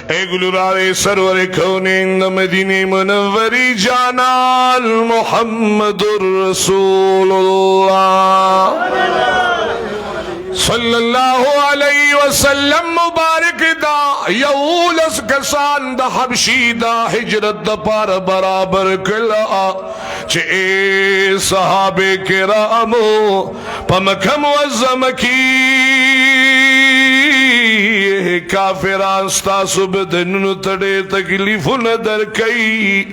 اگلورار سرور کونین مدینی منوری جانان محمد رسول اللہ صلی اللہ علیہ وسلم مبارک دا یولس کسان دا حبشی دا ہجرت دا پار برابر کلا چه اے صحابہ کرامو پا مکہ معظم کی کافران ستاسو بدنونو تڑے تکلیفو ندر کئی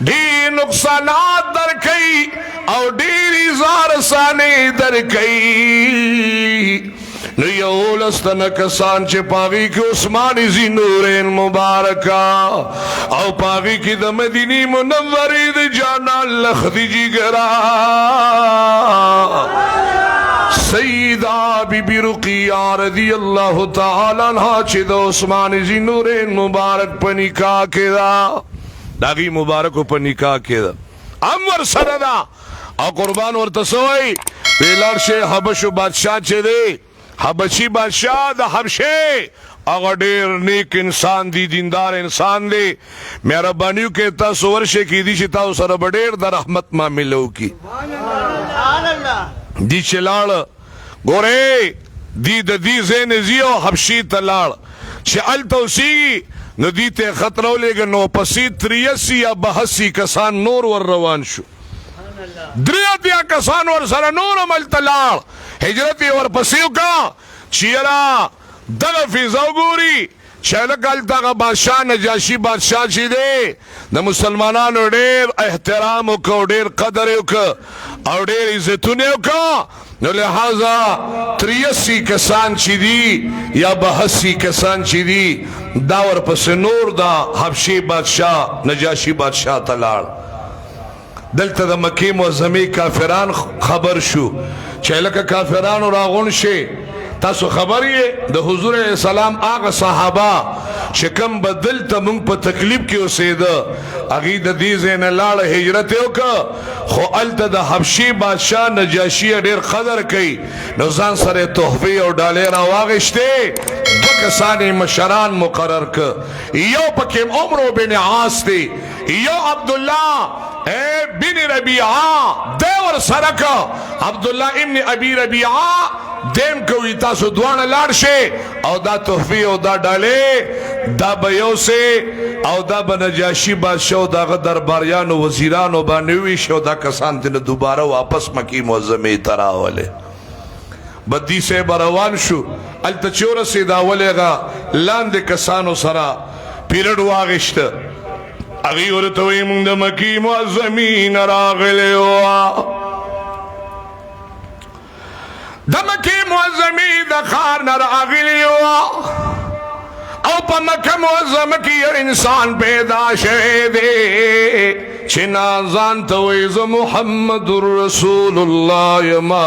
ڈیر نقصانات در کئی او ڈیر ازار سانے در کئی نیولستن کسان چه پاگی کی عثمانی زی نورین مبارکا او پاگی کی دا مدینی منوری دا جانا لخدی جی گرا سیدہ بی بی رقیہ رضی اللہ تعالیٰ عنہ چه دا عثمانی زی نورین مبارک پا نکاح کے دا داغی مبارکو پا نکاح کے دا امور سردا او قربان ورتسوئی پیلار شے حبشو بادشاہ چے دے حبشی بادشاہ دا حبشے اگر دیر نیک انسان دی دیندار انسان دے میرا بانیو کے تاسو ورشے کی دی چیتاو سر بڑیر دا رحمت ما ملو کی دی چلال گورے دی دا دی زین زیو حبشی تلال چه علتو سی ندیتے خطرو لے گا نو پسی 83 یا 82 کسان نور ور روان شو دریت یا کسان ور سر نور عمل تلال حجرت ور پسیو کا چیرا دغا فیضاو گوری چیلک علتا کا بادشاہ نجاشی بادشاہ چی دے دا مسلمانانو دیر احترامو کا دیر قدریو کا او دیر عزتونیو کا نو لہذا 83 کسان چی دی یا 82 کسان چی دی داور پس نور دا حبشی بادشاہ نجاشی بادشاہ تلال دلتا دا مکی معظمی کافران خبر شو چیلک کافران راغون شے تاسو خبری دا حضور علیہ السلام آغا صحابہ شکم بدلتا منگ پا تکلیب کیو سیدہ اگید دیزین لال حجرتیو کا خو علتا دا حبشی بادشاہ نجاشی دیر قدر کئی نوزان سر تحفی اور ڈالیر آواغشتے بکسانی مشران مقرر کا یو پکیم عمرو بن عاص تے یو عبداللہ بن ربیعہ دیور سرکا عبداللہ ابن ابی ربیعہ دیم کوئی تاسو دوان لارشے او دا تحفی او دا ڈالے دا بیو سے او دا بنجاشی بادشاہ دا غدر باریانو وزیرانو بانویش او دا کسان تین دوبارہ واپس مکی معظمی تراولے بدی سے بروان شو التا چور سے داولے گا لاند کسانو سرا پیرڈ واغشت اگی ورطوی مند مکی معظمین راغلے ہوا دمکی معظمی دخار نراغلی ہوا او پا مکہ معظم کی انسان پیدا شہدے چنازان تویز محمد رسول اللہ یما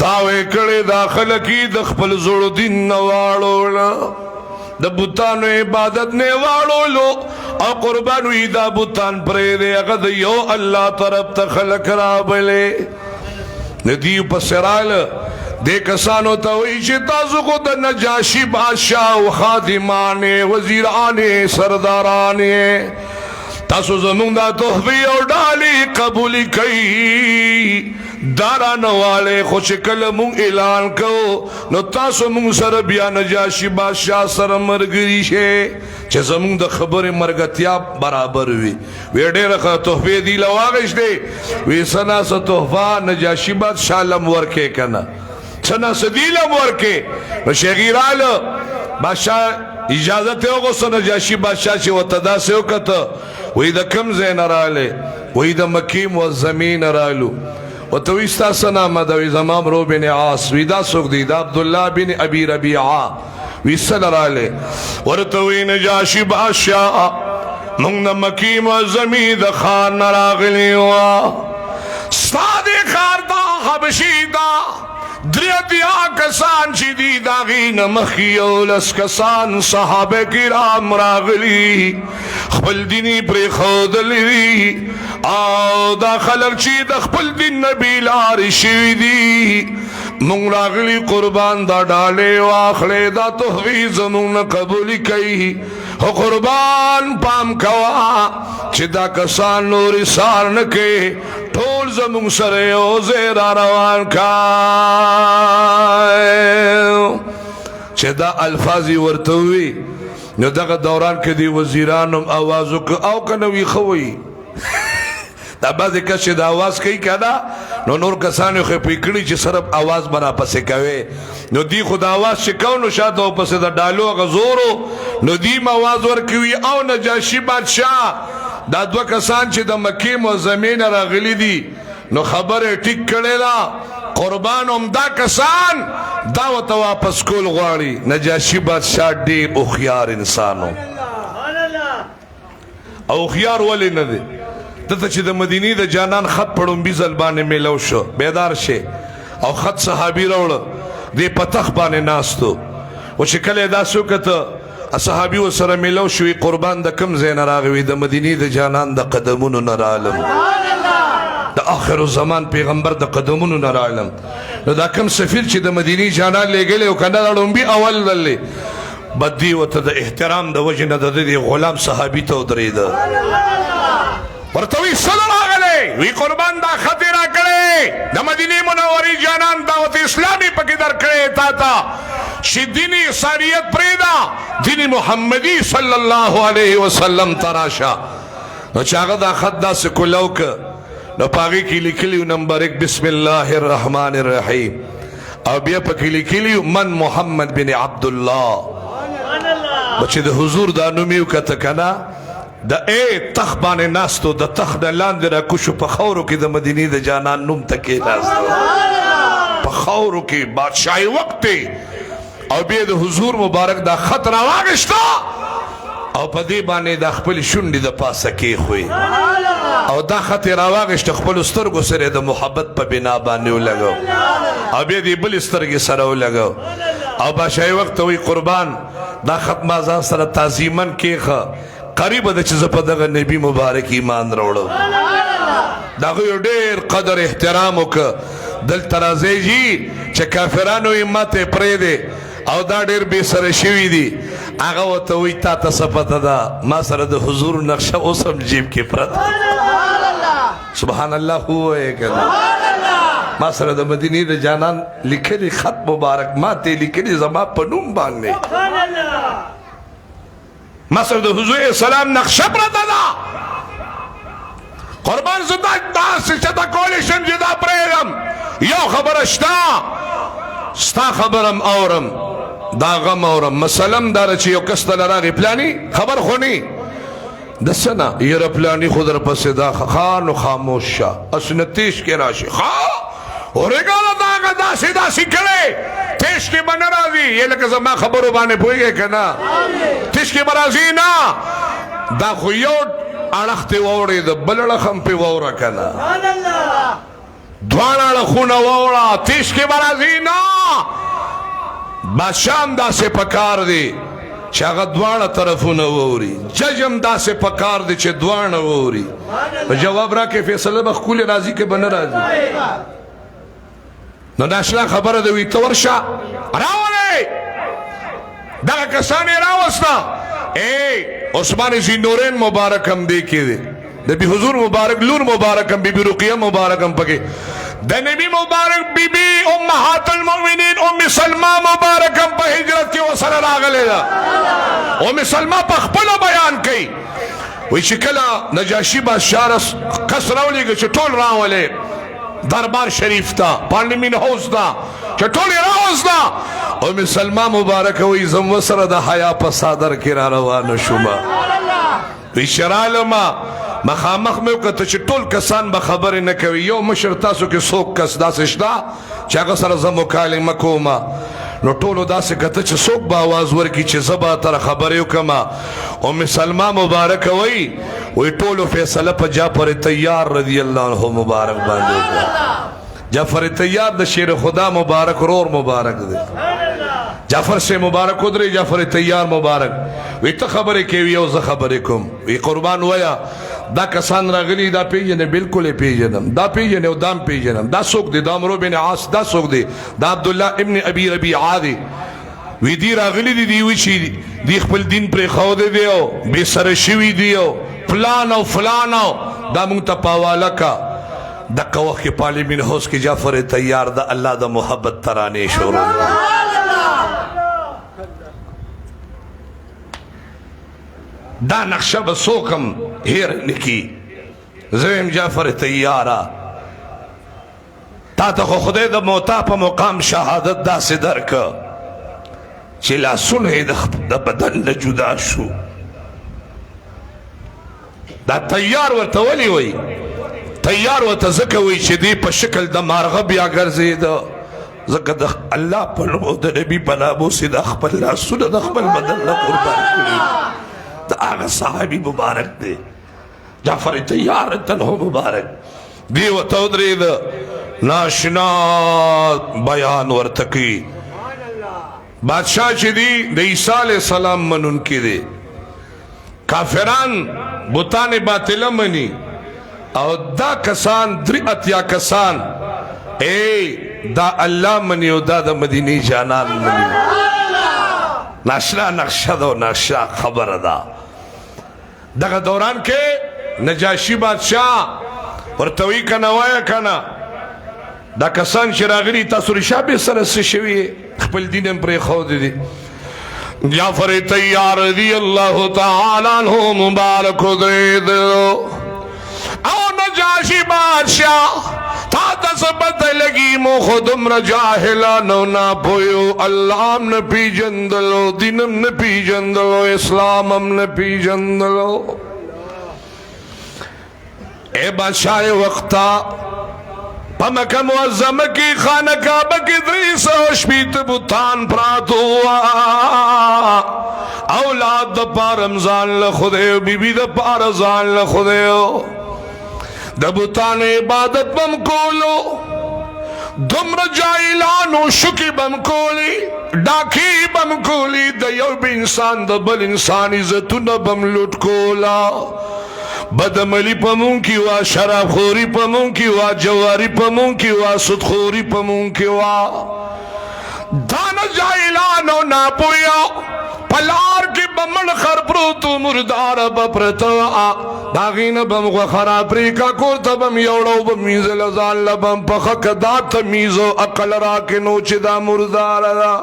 دعوے کڑے داخل کی دخپل زڑ دن نوارڑولا دا بوتانو عبادت نے واڑو لو او قربانو ای دا بوتان پرے دے اگد یو اللہ طرف تخلق رابلے ندیو پسرال دے کسانو تاوئی چی تازو خود نجاشی بادشاہ و خادمانے وزیرانے سردارانے تاسو زمون دا تحفی اور ڈالی قبولی کئی داران والے خوش کلمون اعلان کو نو تاسو مون سر بیا نجاشی بادشاہ سر مرگری شے چه زمون دا خبر مرگتیا برابر وی وی دیر خواہ تحفی دی لواغش دے وی سنا سا تحفہ نجاشی بادشاہ لم ورکے کنا سنا سا دی لم ورکے نو شیغیر آلو بادشاہ اجازت ہے سا نجاشی بادشاہ چه وطدا سے ہوکتا وی دا کم زین رالے وی دا مکی معظمین رالو وتویستا سنا مدوی زمام رو بن عاص ویدا سوک دی دا عبداللہ بن ابی ربیعہ ویسل رالے ورتوی نجاشی بادشاہ منگ مکی معظمی دا خان نراغلی ہوا ستادی خاردہ حبشی دا دریتیا کسان چی دی داغین مخیولس کسان صحابہ کرام راغلی خپل دینی پر خود لی آو دا خلق چی دا خپل دین نبی لار شوی دی مونږ راغلی قربان دا ډالې واخلې دا تحفې زمونږ نه قبولي کوي خو قربان پام کوه چې دا کسان نورې سار نه کوي ټول زمونږ سره یو ځای را روان کړه چې دا الفاظ یې ورته ووي نو دغه دوران کې دی وزیرانو هم اواز وکړه او که نه ویښه وي دا بعضې کس چې د اواز کوي که نه نو نور کسان یې خپې کړي چې صرف اواز به راپسې کوي نو دی خو د اواز چې کو نو شاته ورپسې د ډالو هغه زورو نو دی م اواز ورکوي او نجاشي بادشاه دا دوه کسان چې د مکې معظمې نه راغلي دي نو خبره ټیک کړې ده قربان هم دا کسان دا ورته واپس کول غواړي نجاشي بادشاه ډېر هوښیار انسان و او هوښیار ولې نه دی دته چې د مدینې د جانان خط په ړومبي ځل باندې میلو شو بیدار شي او خط صحابي راوړه دې په تخت باندې ناستو و چې کله یې داسې وکته صحابي ورسره میلو شوي قربان د کوم ځای نه راغی د مدینې د جانان د قدمونو نه رالم د آخر الزمان پیغمبر د قدمونو نه رالم نو دا کوم سفیر چې د مدینې جانان لېږلی او که نه د ړومبي اول ځل بدي ورته د احترام د وجې نه د دې غلام صحابي ته ودرېده ورته وی څه راغلی وی قربان دا خط یې راکړی د مدینې منورې جانان دعوت اسلامي پکې درکړی تا ته چې دین عیسایت پرېږده دین محمدي صلی الله علیه وسلم ته راشه نو چې هغه دا خط داسې کولو که نو په هغې کې لیکلي نمبر 1 بسم الله الرحمن الرحیم او بیا پکې لیکلي من محمد بن عبدالله چې د حضور دا نوم یې وکته که نه د تخت باندې ناستو د تخت نه لاندې راکوشو په خاورو کې د مدینې د جانان نوم ته کېناستو په خاورو کې بادشاهي وخت او بیا د حضور مبارک دا خط راواغېسته او په دې باندې د خپلې شونډې د پاسه کېښوی او دا خط یې راواغېسته خپلو سترګو سره د محبت په بنا باندې ولګو او بیا دې بلې سترګې سره ولګو او بادشاهي وخت ته وایي قربان دا خط ما ځان سره تعظیمن کېښه قریبه ده چې زه په دغه نبي مبارک ایمان راوړم د هغه یو ډېر قدر احترام وکړه دلته راځئ جي چې کافرانو یې ماتې پرېږدې او دا ډېر بې سره شوي دي هغه ورته وایي تا ته څه پته ده ما سره د حضور نقشه اوس هم جیب کې پرته سبحان الله ووایې که نه ما سره د مدینې د جانان لیکلي خط مبارک ما ته یې لیکلي زما په نوم باندې ما سره د حضور اسلام نقشه پرته ده قربان زه داسې چېرته کولی شم چې دا پرېږدم یو خبره شته ستا خبرم اورم دا غم اورم مثلم داره چې یو کس ته راغی پلاني خبر خو نه د څه نه یاره پلاني خو در پسې دا خانو خاموش شه اسنه تیش کې راشي اورېګاله دا هغه داسې داسې کړی تیش کې به نه راځي یې لکه زما خبرو باندې پوهېږې که نه تیش کې به راځي نه دا خو یو اړخ تې واوړېده بل اړخ هم پې واوره که نه دواړه اړخونه واوړه تیش کې به راځي نه بادشاه هم داسې پکار دی چې هغه دواړه طرفونه واوري جج هم داسې پکار دی چې دواړه واوري په جواب راکړې فیصله به ښکلې راځي که به نه راځي نو ناشنا خبره ده وی ته ورشه راولئ دغه کسان یې راوسته عثمان ذینورین مبارک هم دې کې دی د بی حضور مبارک لور مبارک هم بی بی رقیه مبارک هم پکې د نبی مبارک بی بی امهات المؤمنین ام سلمہ مبارک هم په هجرت کې ورسره راغلی ده ام سلمہ په خپله بیان کوي وایي چې کله نجاشي بادشاه کس راولېږه چې ټول راولې دربار شریف تا پارلیمین هاوس تا چې ټول یې راوسته ام سلمہ مبارک وایي زه ورسره د حیا په صادر کې را روانه شومه وایي چې رالمه مخامخ مې وکته چې ټول کسان به خبرې نه کوي یو مشر تاسو کې څوک کس داسې شته چې هغه سره زه مکالمه کومه نو ټولو داسې کته چې څوک به آواز ورکړي چې زه به تره خبرې وکړمه ام سلمہ مبارکه وایي ټولو فیصله په جعفر طیار رضی الله عنه مبارک باندې وکړه جعفر طیار د شیر خدا مبارک رور مبارک دی جعفر سے مبارک ادری جعفر طیار مبارک وی ته خبرې کوي او زه خبرې کوم وی قربان ویا دا کسان راغلي دا پیژنې بالکل پیژنم دا پیژنې او دام پیژنم دا څوک دی دا عمرو بن عاص دا څوک دی دا عبد الله ابن ابي ربيعه دی وی دی راغلی دی وی چې دی خپل دین پر خو دی او به سره شوی دی او فلان او فلان او دا مونږ ته پاواله کا د قوه کې پارلیمنت هاوس کې جعفر تیار د الله د محبت ترانه شروع دا نقشه بسوکم هیر نکی زویم جعفر تیارا تا تا خو خدای د موتا په مقام شهادت دا سدر که چې لا سنه د بدن نه جدا شو دا تیار ورته ولی وی تیار ورته ځکه وی چې دی په شکل د مارغه بیا ګرځېد ځکه د الله په نوم او د نبي په نامو سي د خپل لاسونه د خپل بدن نه قربان کړي دا هغه صحابي مبارک دی جعفر تیار تنهو مبارک دی ورته ودرېد ناشنا بیان ورته کوي بادشاہ چې دی د عیسی علیہ السلام منونکی دی کافران بتان باطله منی او دا کسان درې اتیا کسان دا الله منی او دا د مدینی جانان منی ناشنا نقشه دا نقشه خبر دا دغه دوران کې نجاشی بادشاہ ورتوی کنه وایا کنه دا کسان چې راغلي تاسو رشابه سره څه شوي خپل دین پر خو دي جعفر تیار رضی الله تعالی عنہ مبارک درید او نجاشی بادشاہ تا تثبت لگی مو خودم رجاہلانو نا پویو اللہ نا پی جندلو دینم نا پی جندلو اسلامم نا پی جندلو اے بادشاہ وقتا پا مکہ معظم کی خانہ کعبہ کی 300 بتان پراتو اولاد دا پارمزان لخدیو بی بی دا پارزان لخدیو دا بتان عبادت بم کولو دمر جائلانو شکی بم کولی ڈاکی بم کولی دا یو بی انسان دا بل انسان عزتون بم لٹ کولا بدملی پمون کی وا شراب خوری پمون کی وا جواری پمون کی وا سود خوری پمون کی وا دانا جائلانو ناپویا پلار کی بمن خرپروتو مردار بپرتوا داغین بم غخرا پریکا کورتا بم یوڑو بمیز لزال لبم پخک دا تمیزو اقل راک نوچ دا مردار دا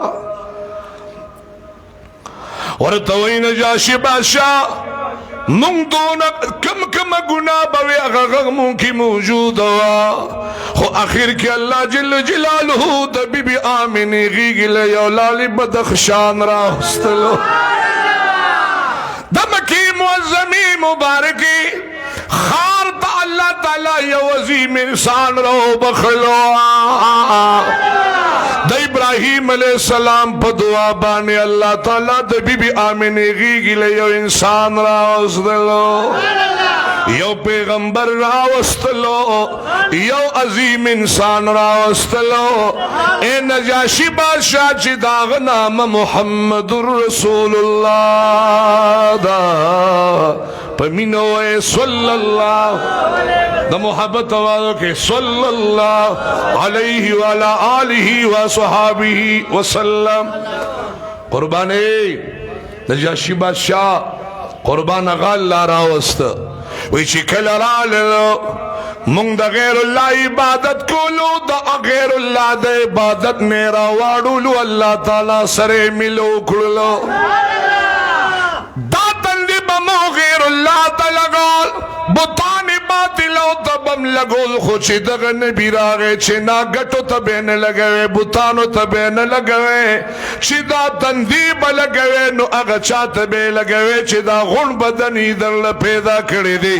ورطوئی نجاشی بادشاہ مونگ دونا کم کم گناہ بوی اغاغ مونگ کی موجود ہوا خو آخر کی اللہ جل جلالہو دا بی بی آمینی غیگی لے اولالی بدخشان راستلو دا مکی معظمی مبارکی خار تا اللہ تعالی یا وزیم انسان رو بخلو دا ابراہیم علیہ السلام پا دعا بانے اللہ تعالیٰ دا بی بی آمینی غیگی لے یو انسان راوستلو یو پیغمبر راوستلو یو عظیم انسان راوستلو اے نجاشی بادشاہ چی داغ نام محمد رسول اللہ دا پمینو اے صلی اللہ دا محبت آوازو کہ صلی اللہ علیہ وعلا آلہ وصحابہ وسلم قربانے نجاشی بادشاہ قربان غال لا راوست ویچی کل را للو مونگ دا غیر اللہ عبادت کولو دا غیر اللہ دا عبادت میرا وارولو اللہ تعالیٰ سرے ملو کلو دا تندی بمو غیر اللہ تا لگول بطانی باطلو تا بم لگول خوچی دغ نبی راغے چی نا گٹو تا بین لگوے بطانو تا بین لگوے چی دا تندی با لگوے نو اگا چا تا بے لگوے چی دا غن بدنی در لپیدا کردی